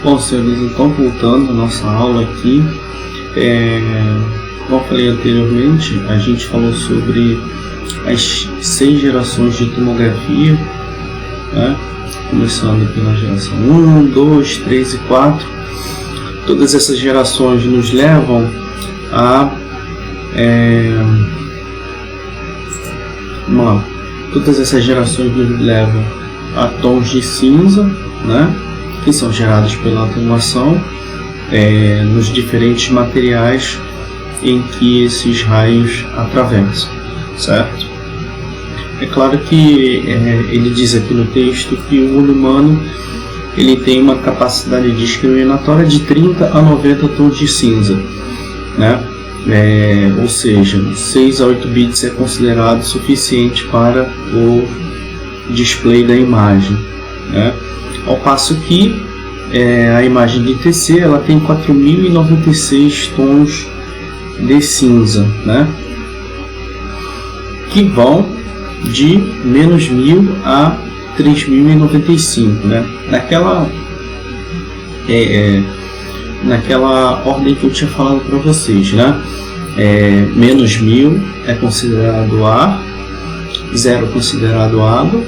Bom, senhores, então voltando à nossa aula aqui, como eu falei anteriormente, a gente falou sobre as 6 gerações de tomografia, né? Começando pela geração 1, 2, 3 e 4. Todas essas gerações nos levam a todas essas gerações nos levam a tons de cinza, né? Que são gerados pela atenuação nos diferentes materiais em que esses raios atravessam, certo? É claro que ele diz aqui no texto que o olho humano ele tem uma capacidade discriminatória de 30 a 90 tons de cinza, né? Ou seja, 6 a 8 bits é considerado suficiente para o display da imagem, né? Ao passo que a imagem de TC ela tem 4096 tons de cinza, né? Que vão de menos 1000 a 3095, né? Naquela ordem que eu tinha falado para vocês, né? Menos 1000 é considerado ar, 0 considerado água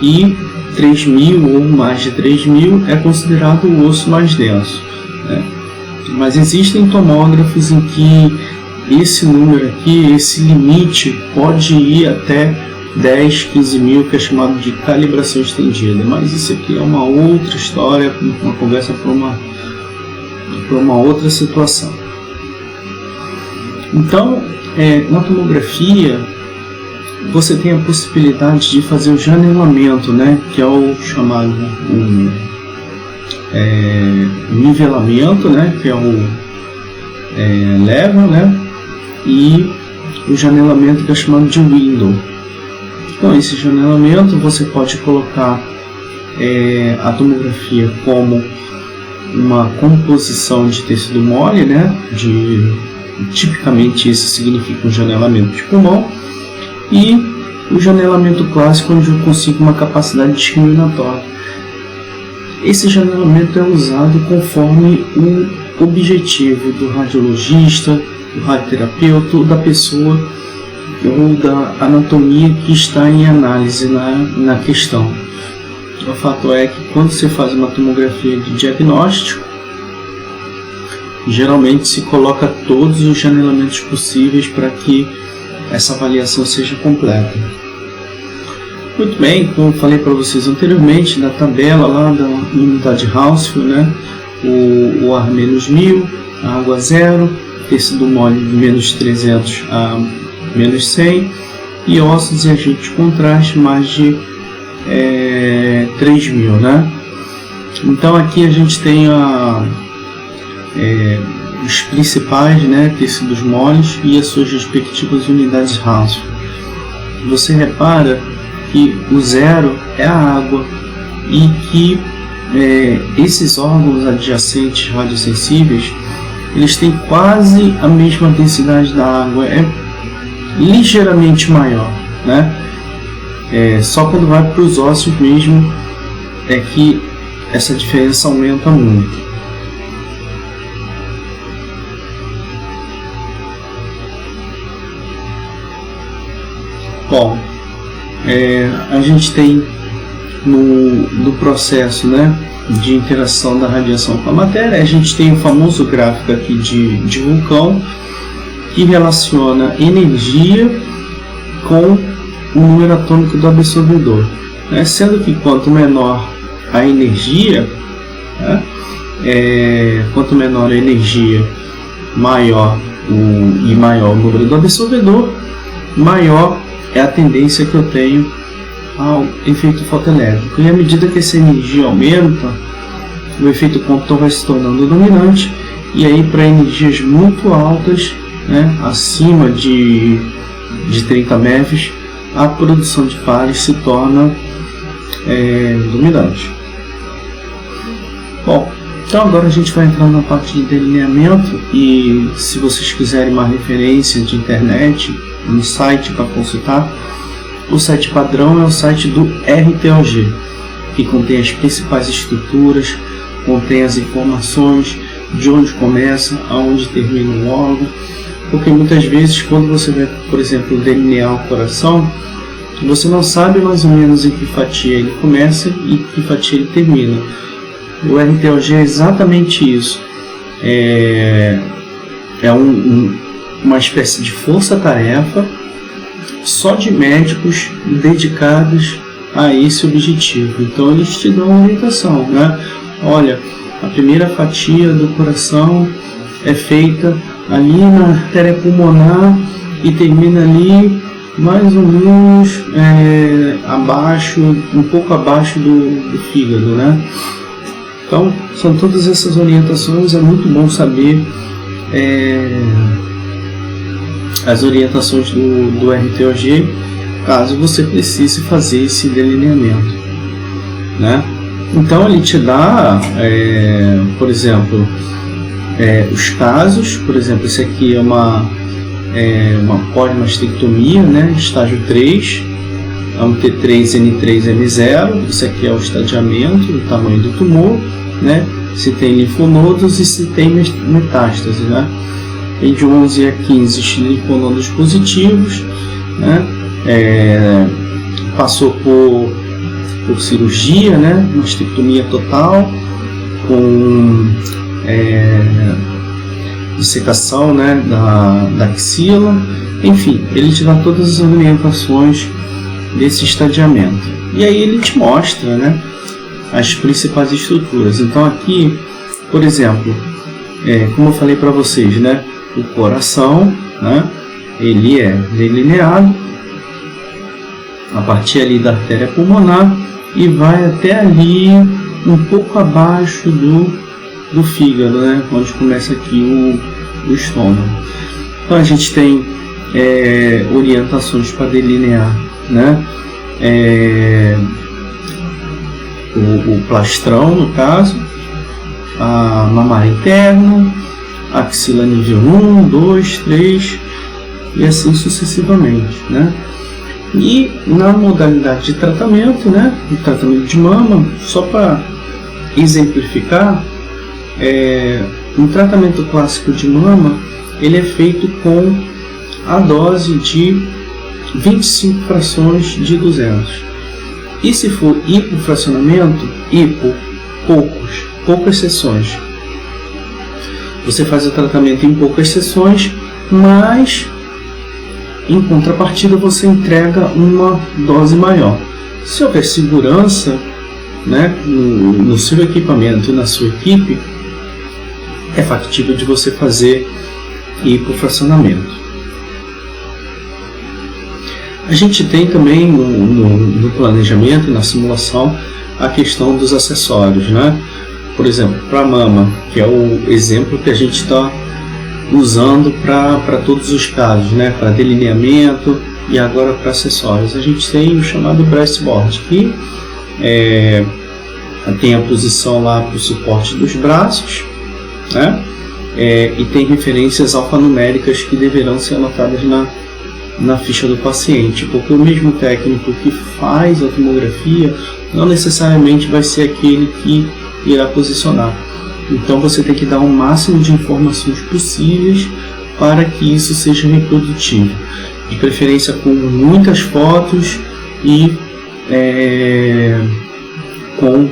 e 3000 ou mais de 3000 é considerado o osso mais denso, né? Mas existem tomógrafos em que esse número aqui, esse limite pode ir até 10, 15 mil, que é chamado de calibração estendida, mas isso aqui é uma outra história, uma conversa para uma outra situação. Então, na tomografia você tem a possibilidade de fazer o janelamento, né, que é o chamado nivelamento, né, que é o level, né, e o janelamento que é chamado de window. Então, esse janelamento você pode colocar a tomografia como uma composição de tecido mole, né, tipicamente isso significa um janelamento de pulmão, e o janelamento clássico, onde eu consigo uma capacidade discriminatória. Esse janelamento é usado conforme o objetivo do radiologista, do radioterapeuta, ou da pessoa ou da anatomia que está em análise na questão. O fato é que quando você faz uma tomografia de diagnóstico, geralmente se coloca todos os janelamentos possíveis para que essa avaliação seja completa. Muito bem, como eu falei para vocês anteriormente, na tabela lá da unidade Hounsfield, né, o ar menos 1000, a água 0, tecido mole de menos 300 a menos 100 e ossos e agente de contraste mais de 3000, né? Então aqui a gente tem os principais, né, tecidos moles e as suas respectivas unidades Hounsfield. Você repara que o 0 é a água e que esses órgãos adjacentes radiosensíveis eles têm quase a mesma densidade da água, é ligeiramente maior, né? Só quando vai para os ossos mesmo é que essa diferença aumenta muito. Bom, a gente tem no processo, né, de interação da radiação com a matéria, a gente tem o famoso gráfico aqui de vulcão que relaciona energia com o número atômico do absorvedor, né? Sendo que quanto menor a energia, né, quanto menor a energia, maior o número do absorvedor, maior é a tendência que eu tenho ao efeito fotoelétrico. E à medida que essa energia aumenta, o efeito Compton vai se tornando dominante, e aí para energias muito altas, né, acima de 30 MeV, a produção de pares se torna dominante. Bom, então agora a gente vai entrar na parte de delineamento, e se vocês quiserem uma referência de internet, um site para consultar, o site padrão é o site do RTOG, que contém as principais estruturas, contém as informações de onde começa, aonde termina o órgão, porque muitas vezes quando você vai, por exemplo, delinear o coração, você não sabe mais ou menos em que fatia ele começa e que fatia ele termina. O RTOG é exatamente isso. É uma espécie de força-tarefa só de médicos dedicados a esse objetivo. Então eles te dão uma orientação, né? Olha, a primeira fatia do coração é feita ali na artéria pulmonar e termina ali mais ou menos abaixo, um pouco abaixo do fígado, né? Então são todas essas orientações. É muito bom saber as orientações do RTOG, caso você precise fazer esse delineamento, né? Então ele te dá, por exemplo, os casos. Por exemplo, esse aqui é uma polimastectomia, né? Estágio 3, é um T3N3M0. Isso aqui é o estadiamento do tamanho do tumor, né? Se tem linfonodos e se tem metástase, né? Tem de 11 a 15 linfonodos positivos, né? Passou por cirurgia, né? Mastectomia total, com dissecação, né? da axila. Enfim, ele te dá todas as orientações desse estadiamento. E aí ele te mostra, né? As principais estruturas. Então aqui, por exemplo, como eu falei para vocês, né? O coração, né? Ele é delineado a partir ali da artéria pulmonar e vai até ali um pouco abaixo do fígado, né? Onde começa aqui o estômago. Então a gente tem orientações para delinear, né? O plastrão, no caso, a mamária interna, axila nível 1, 2, 3 e assim sucessivamente, né? E na modalidade de tratamento, né? O tratamento de mama, só para exemplificar, um tratamento clássico de mama, ele é feito com a dose de 25 frações de 200. E se for hipofracionamento, poucas sessões. Você faz o tratamento em poucas sessões, mas em contrapartida você entrega uma dose maior. Se houver segurança, né, no seu equipamento e na sua equipe, é factível de você fazer hipofracionamento. A gente tem também no planejamento e na simulação a questão dos acessórios, né? Por exemplo, para a mama, que é o exemplo que a gente está usando para todos os casos, né? Para delineamento e agora para acessórios. A gente tem o chamado breastboard, que tem a posição lá para o suporte dos braços, né? E tem referências alfanuméricas que deverão ser anotadas na ficha do paciente, porque o mesmo técnico que faz a tomografia não necessariamente vai ser aquele que irá posicionar. Então você tem que dar o máximo de informações possíveis para que isso seja reprodutivo, de preferência com muitas fotos e com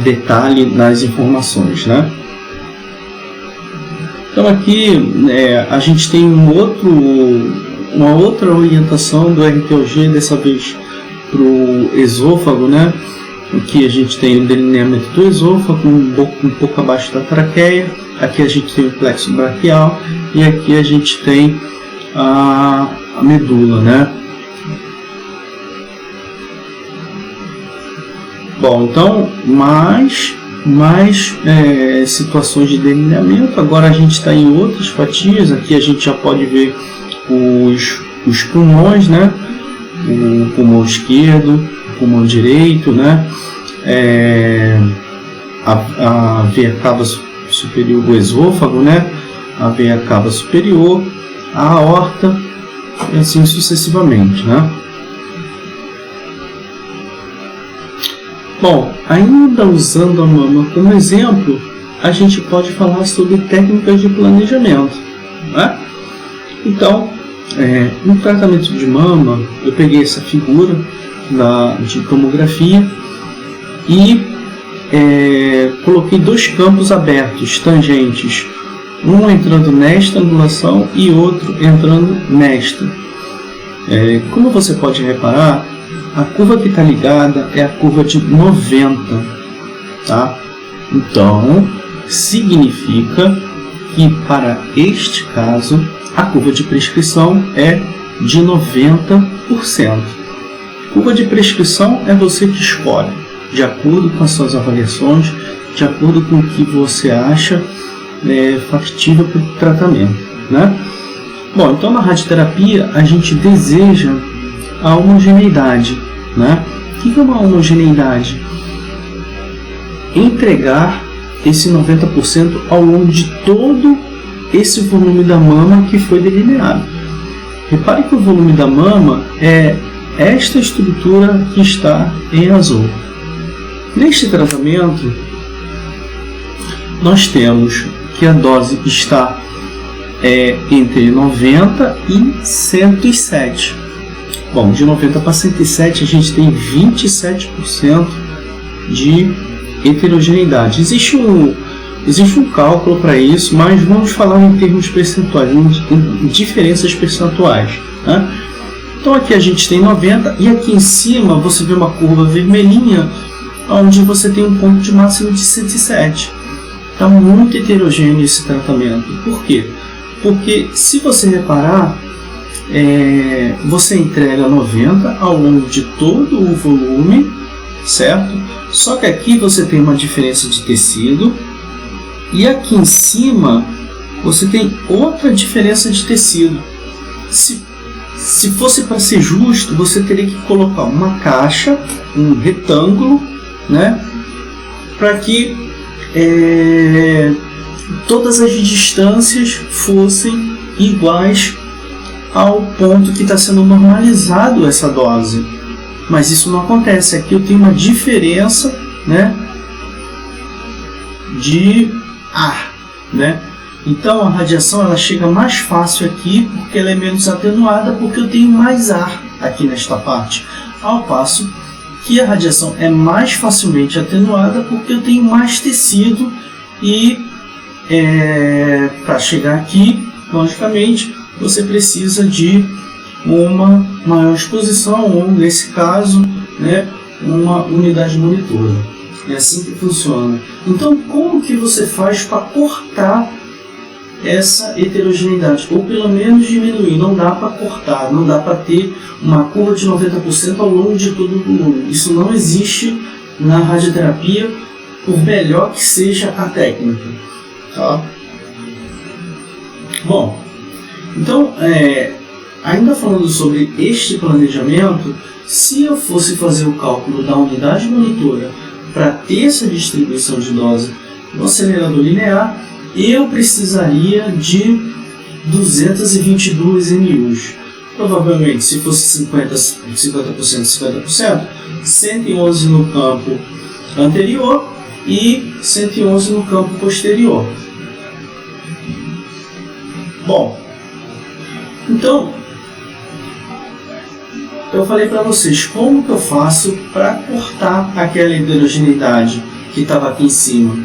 detalhe nas informações, né? Então aqui a gente tem uma outra orientação do RTOG, dessa vez para o esôfago, né? Aqui a gente tem o delineamento do esôfago, um pouco abaixo da traqueia. Aqui a gente tem o plexo braquial e aqui a gente tem a medula, né? Bom, então mais situações de delineamento. Agora a gente está em outras fatias. Aqui a gente já pode ver os pulmões, né? O pulmão esquerdo, o pulmão direito, né? A veia cava superior do esôfago, né? A veia cava superior, a aorta e assim sucessivamente, né? Bom, ainda usando a mama como exemplo, a gente pode falar sobre técnicas de planejamento, né? Então, no tratamento de mama, eu peguei essa figura de tomografia e coloquei dois campos abertos, tangentes, um entrando nesta angulação e outro entrando nesta. Como você pode reparar, a curva que está ligada é a curva de 90, tá? Então, significa que para este caso, a curva de prescrição é de 90%. Curva de prescrição é você que escolhe, de acordo com as suas avaliações, de acordo com o que você acha factível para o tratamento, né? Bom, então na radioterapia a gente deseja a homogeneidade, né? O que é uma homogeneidade? Entregar esse 90% ao longo de todo esse volume da mama que foi delineado. Repare que o volume da mama é esta estrutura que está em azul. Neste tratamento, nós temos que a dose está entre 90 e 107. Bom, de 90 para 107 a gente tem 27% de heterogeneidade. Existe um cálculo para isso, mas vamos falar em termos percentuais, em diferenças percentuais, né? Então aqui a gente tem 90 e aqui em cima você vê uma curva vermelhinha onde você tem um ponto de máximo de 107. Está muito heterogêneo esse tratamento. Por quê? Porque se você reparar, você entrega 90 ao longo de todo o volume, certo? Só que aqui você tem uma diferença de tecido e aqui em cima você tem outra diferença de tecido. Se fosse para ser justo, você teria que colocar uma caixa, um retângulo, né? Para que todas as distâncias fossem iguais ao ponto que está sendo normalizado essa dose. Mas isso não acontece. Aqui eu tenho uma diferença, né, de ar, né? Então a radiação ela chega mais fácil aqui porque ela é menos atenuada, porque eu tenho mais ar aqui nesta parte. Ao passo que a radiação é mais facilmente atenuada porque eu tenho mais tecido e para chegar aqui, logicamente, você precisa de uma maior exposição, ou nesse caso, né, uma unidade monitora. É assim que funciona. Então, como que você faz para cortar essa heterogeneidade? Ou pelo menos diminuir. Não dá para cortar, não dá para ter uma curva de 90% ao longo de todo o volume. Isso não existe na radioterapia, por melhor que seja a técnica. Tá? Bom, então, ainda falando sobre este planejamento, se eu fosse fazer o cálculo da unidade monitora para ter essa distribuição de dose no acelerador linear, eu precisaria de 222 MUs. Provavelmente, se fosse 50%, 111 no campo anterior e 111 no campo posterior. Bom, então, eu falei para vocês como que eu faço para cortar aquela heterogeneidade que estava aqui em cima.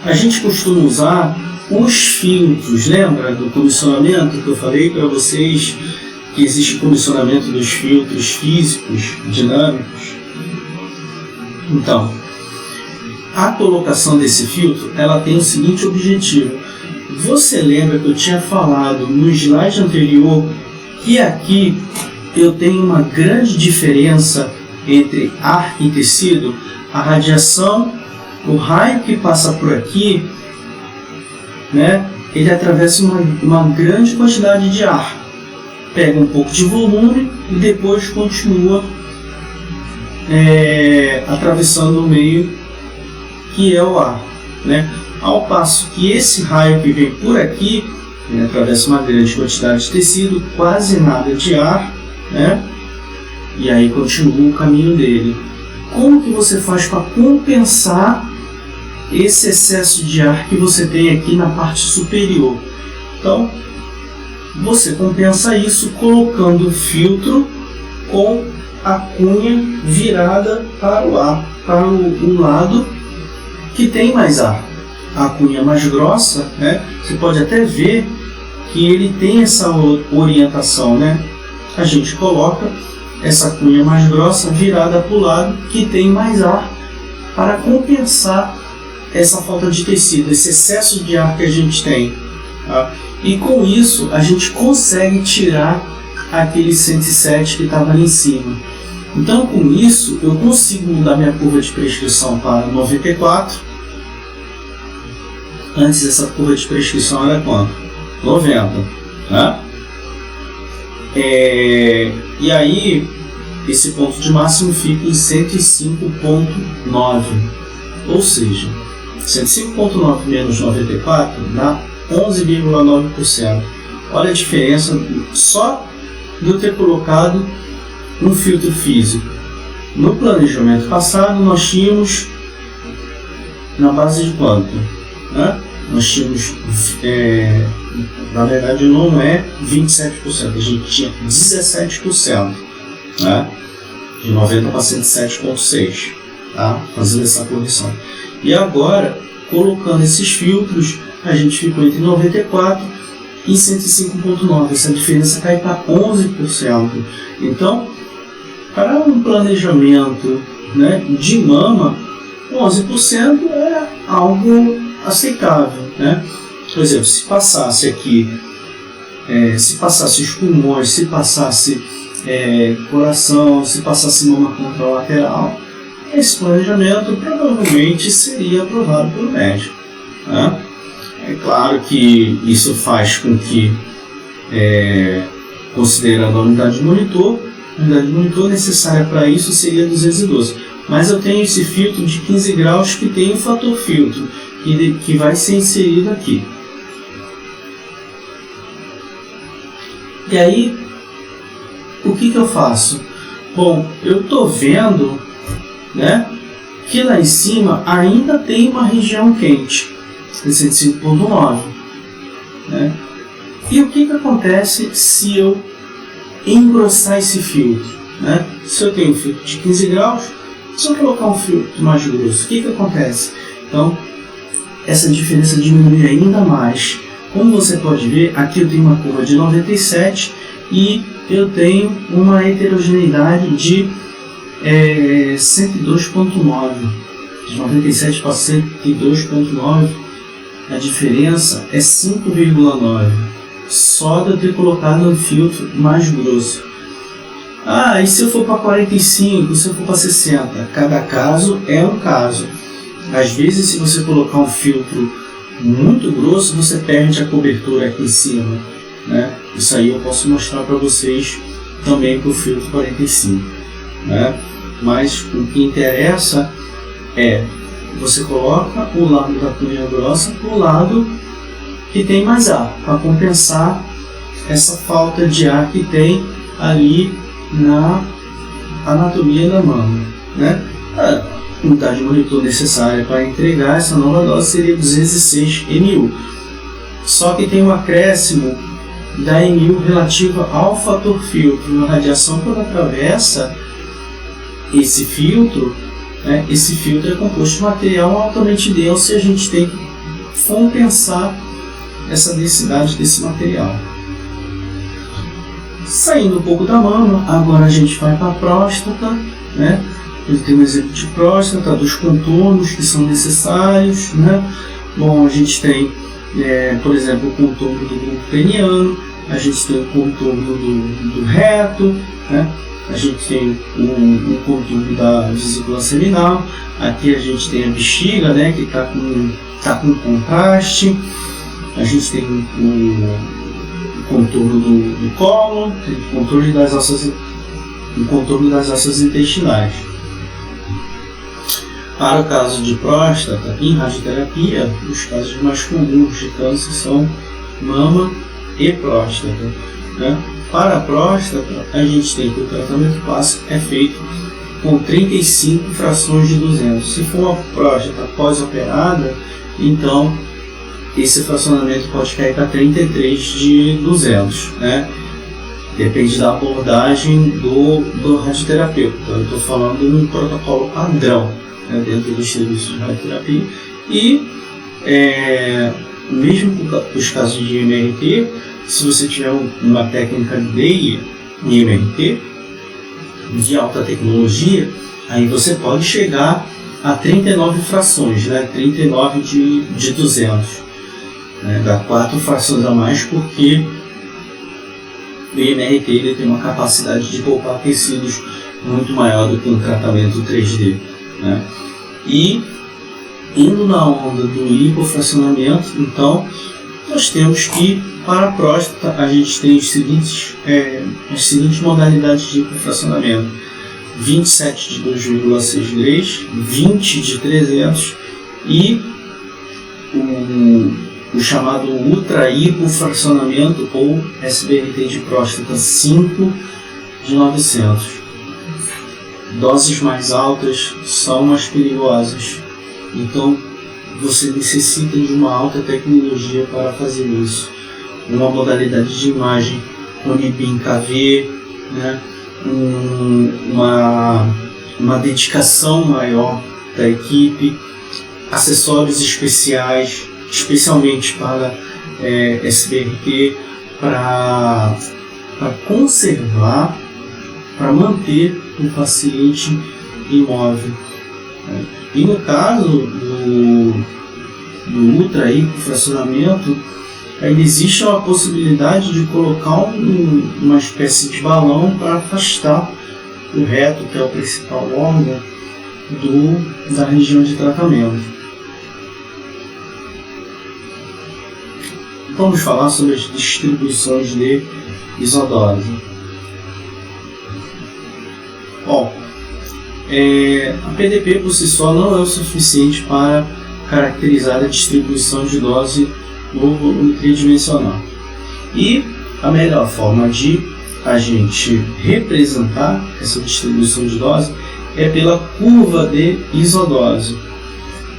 A gente costuma usar os filtros, lembra do comissionamento que eu falei para vocês que existe comissionamento dos filtros físicos, dinâmicos? Então, a colocação desse filtro ela tem o seguinte objetivo. Você lembra que eu tinha falado no slide anterior que aqui eu tenho uma grande diferença entre ar e tecido? A radiação, o raio que passa por aqui, né, ele atravessa uma grande quantidade de ar, pega um pouco de volume e depois continua atravessando o meio que é o ar, né? Ao passo que esse raio que vem por aqui, ele atravessa uma grande quantidade de tecido, quase nada de ar, né? E aí continua o caminho dele. como que você faz para compensar esse excesso de ar que você tem aqui na parte superior? Então, você compensa isso colocando o filtro com a cunha virada para o ar, para o lado que tem mais ar. A cunha mais grossa, né? Você pode até ver que ele tem essa orientação, né? A gente coloca essa cunha mais grossa virada para o lado que tem mais ar para compensar essa falta de tecido, esse excesso de ar que a gente tem. Tá? E com isso a gente consegue tirar aquele 107 que estava ali em cima. Então com isso eu consigo mudar minha curva de prescrição para 94. Antes essa curva de prescrição era quanto? 90. Tá? E aí esse ponto de máximo fica em 105,9. Ou seja, 105,9 menos 94 dá 11,9%. Olha a diferença só de eu ter colocado um filtro físico. No planejamento passado nós tínhamos na base de quanto? Nós tínhamos, na verdade não é 27%, a gente tinha 17%, né? De 90 para 107,6, tá? Fazendo essa correção. E agora, colocando esses filtros, a gente ficou entre 94 e 105,9. Essa diferença cai para 11%. Então, para um planejamento, né, de mama, 11% é algo aceitável, né? Por exemplo, se passasse aqui, se passasse os pulmões, se passasse coração, se passasse mama contralateral, esse planejamento provavelmente seria aprovado pelo médico, né? É claro que isso faz com que, considerando a unidade de monitor necessária para isso seria 212. Mas eu tenho esse filtro de 15 graus que tem o fator filtro, que vai ser inserido aqui. E aí, o que eu faço? Bom, eu estou vendo, né, que lá em cima ainda tem uma região quente, 105,9, né? E o que acontece se eu engrossar esse filtro, né? Se eu tenho um filtro de 15 graus, se eu colocar um filtro mais grosso, o que acontece? Então, essa diferença diminui ainda mais. Como você pode ver, aqui eu tenho uma curva de 97 e eu tenho uma heterogeneidade de 102,9. De 97 para 102,9, a diferença é 5,9. Só de eu ter colocado um filtro mais grosso. E se eu for para 45, se eu for para 60? Cada caso é um caso. Às vezes, se você colocar um filtro muito grosso, você perde a cobertura aqui em cima, né? Isso aí eu posso mostrar para vocês também para o filtro 45, né? Mas o que interessa é você coloca o lado da cunha grossa para o lado que tem mais ar, para compensar essa falta de ar que tem ali na anatomia da mama, né? A unidade de monitor necessária para entregar essa nova dose seria 206 mU. Só que tem um acréscimo da mU relativa ao fator filtro. A radiação, quando atravessa esse filtro, né, esse filtro é composto de material altamente denso e a gente tem que compensar essa densidade desse material. Saindo um pouco da mama, agora a gente vai para a próstata, né? Ele tem um exemplo de próstata, dos contornos que são necessários, né? Bom, a gente tem, por exemplo, o contorno do bulbo peniano, a gente tem o contorno do reto, né? A gente tem o contorno da vesícula seminal, aqui a gente tem a bexiga, né? Que está com contraste, a gente tem o contorno do cólon, o contorno das ossos intestinais. Para o caso de próstata, em radioterapia, os casos mais comuns de câncer são mama e próstata, né? Para a próstata, a gente tem que o tratamento clássico é feito com 35 frações de 200. Se for uma próstata pós-operada, então esse fracionamento pode cair para 33 de 200, né? Depende da abordagem do radioterapeuta. Então, eu estou falando de um protocolo padrão, né, dentro dos serviços de radioterapia. E mesmo os casos de IMRT, se você tiver uma técnica de IMRT de alta tecnologia, aí você pode chegar a 39 frações, né? 39 de 200. Né? Dá 4 frações a mais, porque o IMRT ele tem uma capacidade de poupar tecidos muito maior do que um tratamento 3D. Né? E indo na onda do hipofracionamento, então nós temos que, para a próstata, a gente tem as seguintes modalidades de hipofracionamento: 27 de 2,6 Grays, 20 de 300 e o chamado ultra hipofracionamento ou SBRT de próstata 5 de 900. Doses mais altas são mais perigosas, então você necessita de uma alta tecnologia para fazer isso. Uma modalidade de imagem com NIBIM-KV, né? uma dedicação maior da equipe, acessórios especiais, especialmente para SBRT, para conservar, para manter o paciente imóvel. E no caso do ultra hipofracionamento, ainda existe a possibilidade de colocar uma espécie de balão para afastar o reto, que é o principal órgão da região de tratamento. Vamos falar sobre as distribuições de isodose. Bom, a PDP por si só não é o suficiente para caracterizar a distribuição de dose no volume tridimensional. E a melhor forma de a gente representar essa distribuição de dose é pela curva de isodose.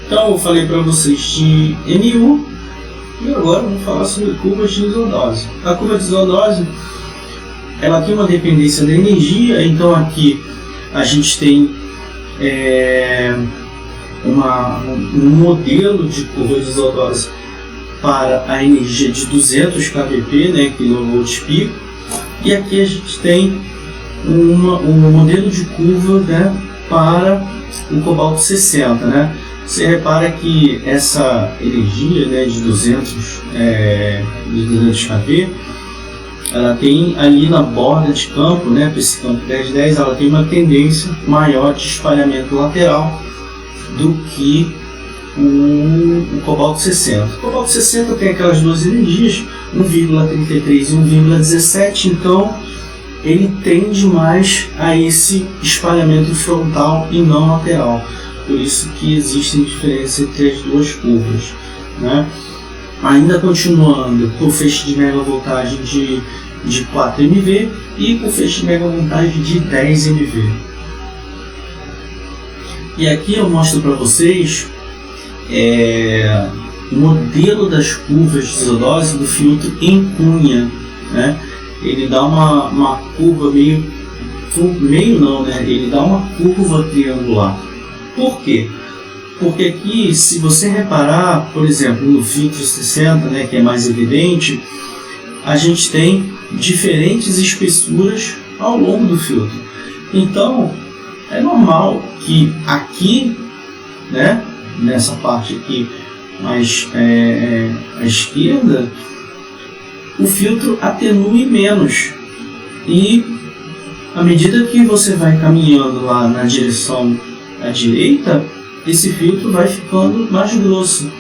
Então eu falei para vocês de NU e agora vamos falar sobre curvas de isodose. A curva de isodose ela tem uma dependência da energia, então aqui a gente tem um modelo de curva de isodose para a energia de 200 kVp, né, kV pico, e aqui a gente tem um modelo de curva, né, para o cobalto 60. Né? Você repara que essa energia, né, de 200 kV, ela tem ali na borda de campo, né, para esse campo 1010, ela tem uma tendência maior de espalhamento lateral do que o cobalto 60. O cobalto 60 tem aquelas duas energias, 1,33 e 1,17, então ele tende mais a esse espalhamento frontal e não lateral. Por isso que existe diferença entre as duas curvas. Né? Ainda continuando com o feixe de megavoltagem de 4 MV e com o feixe de megavoltagem de 10 MV. E aqui eu mostro para vocês o modelo das curvas de isodose do filtro em cunha. Né? Ele dá uma curva ele dá uma curva triangular. Por quê? Porque aqui, se você reparar, por exemplo, no filtro 60, né, que é mais evidente, a gente tem diferentes espessuras ao longo do filtro. Então, é normal que aqui, né, nessa parte aqui mais à esquerda, o filtro atenue menos. E à medida que você vai caminhando lá na direção à direita, esse filtro vai ficando mais grosso.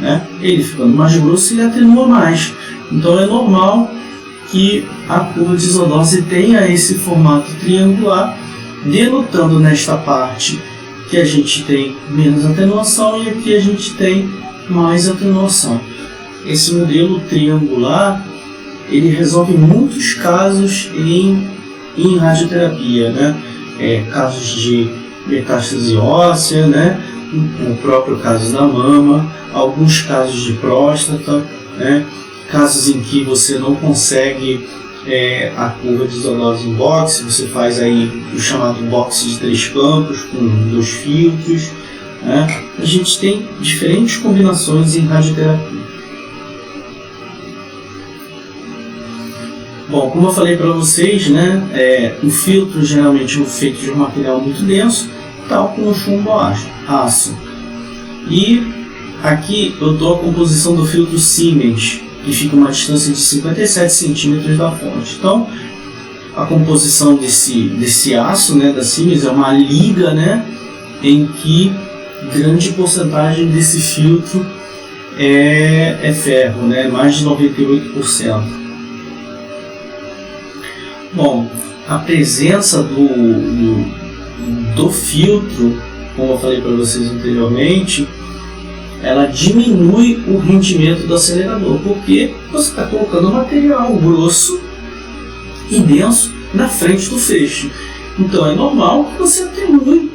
Né? Ele ficando mais grosso, ele atenua mais. Então é normal que a curva de isodose tenha esse formato triangular, denotando nesta parte que a gente tem menos atenuação e aqui a gente tem mais atenuação. Esse modelo triangular ele resolve muitos casos em radioterapia. Né? casos de metástase óssea, né? O próprio caso da mama, alguns casos de próstata, né? Casos em que você não consegue a curva de isodose em boxe, você faz aí o chamado boxe de 3 campos com 2 filtros, né? A gente tem diferentes combinações em radioterapia. Bom, como eu falei para vocês, né, o filtro geralmente é feito de um material muito denso, tal como o chumbo aço. E aqui eu dou a composição do filtro Siemens, que fica a uma distância de 57 centímetros da fonte. Então, a composição desse aço, né, da Siemens, é uma liga, né, em que grande porcentagem desse filtro é ferro, né, mais de 98%. Bom, a presença do filtro, como eu falei para vocês anteriormente, ela diminui o rendimento do acelerador, porque você está colocando material grosso e denso na frente do feixe. Então é normal que você atenue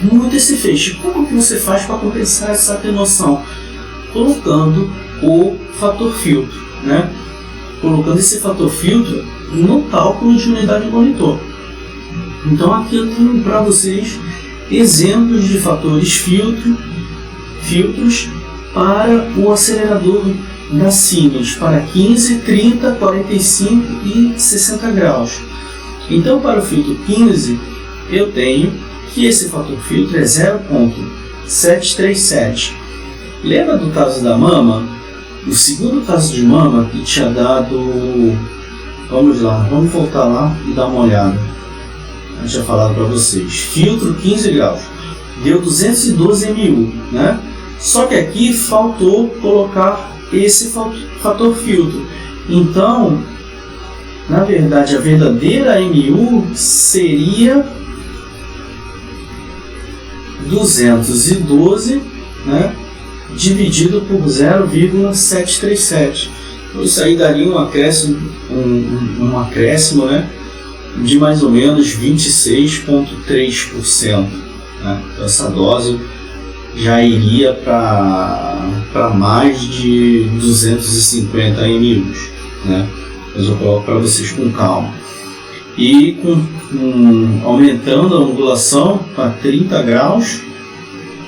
muito esse feixe. Como que você faz para compensar essa atenuação? Colocando o fator filtro, né? Colocando esse fator filtro no cálculo de unidade de monitor. Então aqui eu tenho para vocês exemplos de fatores filtros para o acelerador da Siemens, para 15, 30, 45 e 60 graus. Então para o filtro 15 eu tenho que esse fator filtro é 0,737. Lembra do caso da mama? O segundo caso de mama que tinha dado... Vamos lá, vamos voltar lá e dar uma olhada. Eu tinha falado para vocês. Filtro 15 graus. Deu 212 mU, né? Só que aqui faltou colocar esse fator filtro. Então, na verdade, a verdadeira MU seria 212, né? Dividido por 0,737. Isso aí daria um acréscimo, né, de mais ou menos 26,3%. Né? Então, essa dose já iria para mais de 250 mU. Né? Mas eu coloco para vocês com calma. E aumentando a angulação para 30 graus,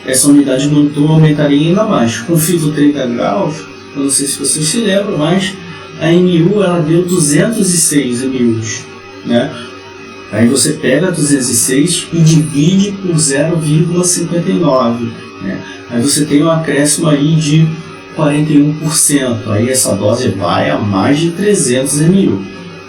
essa unidade de monitor aumentaria ainda mais. Com filtro 30 graus, eu não sei se vocês se lembram, mas a MU ela deu 206 MUs, né? Aí você pega 206 e divide por 0,59, né? Aí você tem um acréscimo aí de 41%. Aí essa dose vai a mais de 300 mU,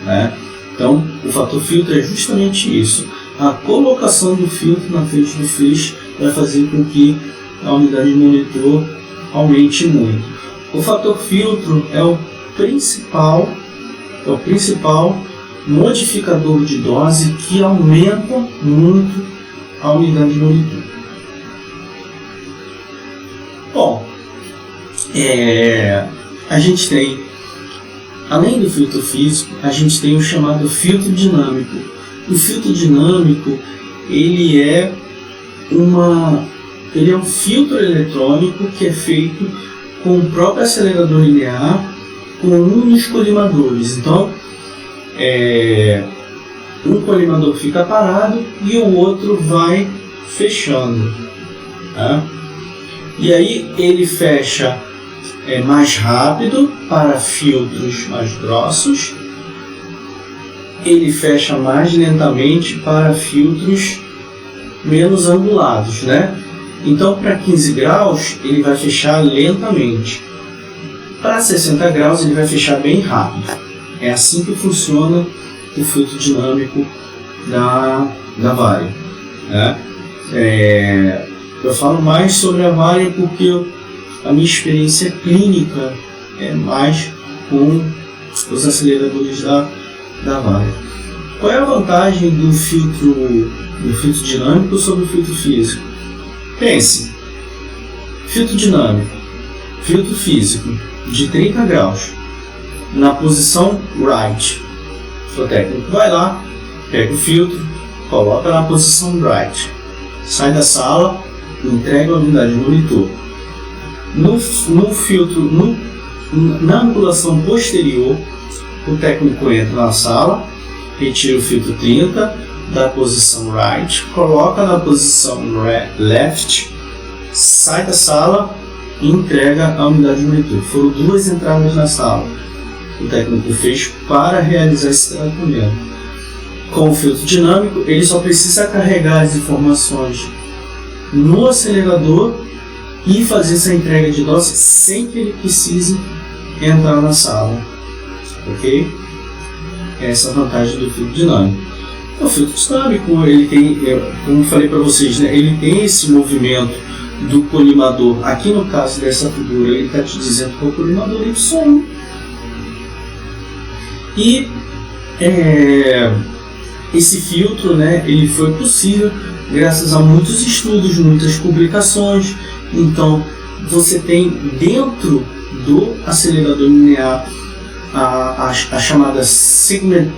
né? Então o fator filtro é justamente isso. A colocação do filtro na frente do feixe vai fazer com que a unidade de monitor aumente muito. O fator filtro é o principal modificador de dose que aumenta muito a unidade de monitor. Bom, a gente tem, além do filtro físico, a gente tem o chamado filtro dinâmico. O filtro dinâmico ele é um filtro eletrônico que é feito com o próprio acelerador linear com um dos colimadores. Então, um colimador fica parado e o outro vai fechando. Tá? E aí ele fecha mais rápido para filtros mais grossos, ele fecha mais lentamente para filtros menos angulados, né? Então, para 15 graus, ele vai fechar lentamente. Para 60 graus, ele vai fechar bem rápido. É assim que funciona o filtro dinâmico da Vario, né? Eu falo mais sobre a Vario porque a minha experiência clínica é mais com os aceleradores da Vario. Qual é a vantagem do filtro dinâmico sobre o filtro físico? Pense, filtro dinâmico, filtro físico de 30 graus, na posição right. O técnico vai lá, pega o filtro, coloca na posição right, sai da sala, entrega a unidade de monitor. No filtro, na angulação posterior, o técnico entra na sala, retira o filtro 30 da posição right, coloca na posição left, sai da sala e entrega a unidade de monitor. Foram 2 entradas na sala. O técnico fez para realizar esse tratamento. Com o filtro dinâmico, ele só precisa carregar as informações no acelerador e fazer essa entrega de DOS sem que ele precise entrar na sala. Ok? Essa é a vantagem do filtro dinâmico. O filtro dinâmico, ele tem, como falei para vocês, né, ele tem esse movimento do colimador. Aqui no caso dessa figura, ele está te dizendo que é o colimador Y. E esse filtro, né, ele foi possível graças a muitos estudos, muitas publicações. Então, você tem dentro do acelerador linear a chamada Segmented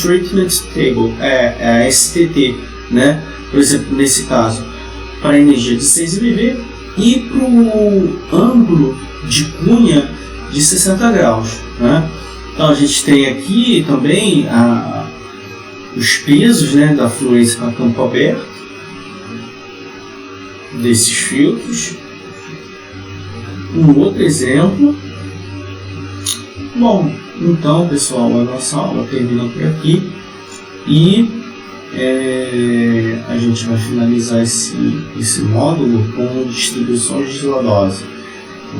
Treatment Table, a STT, né? Por exemplo, nesse caso, para energia de 6 MV e para o ângulo de cunha de 60 graus. Né? Então, a gente tem aqui também os pesos, né, da fluência a campo aberto desses filtros. Um outro exemplo. Bom, então pessoal, a nossa aula termina por aqui e a gente vai finalizar esse módulo com distribuições de Ladose.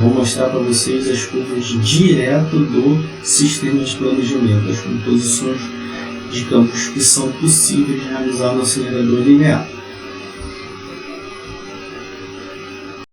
Vou mostrar para vocês as curvas direto do sistema de planejamento, as composições de campos que são possíveis de realizar no acelerador linear.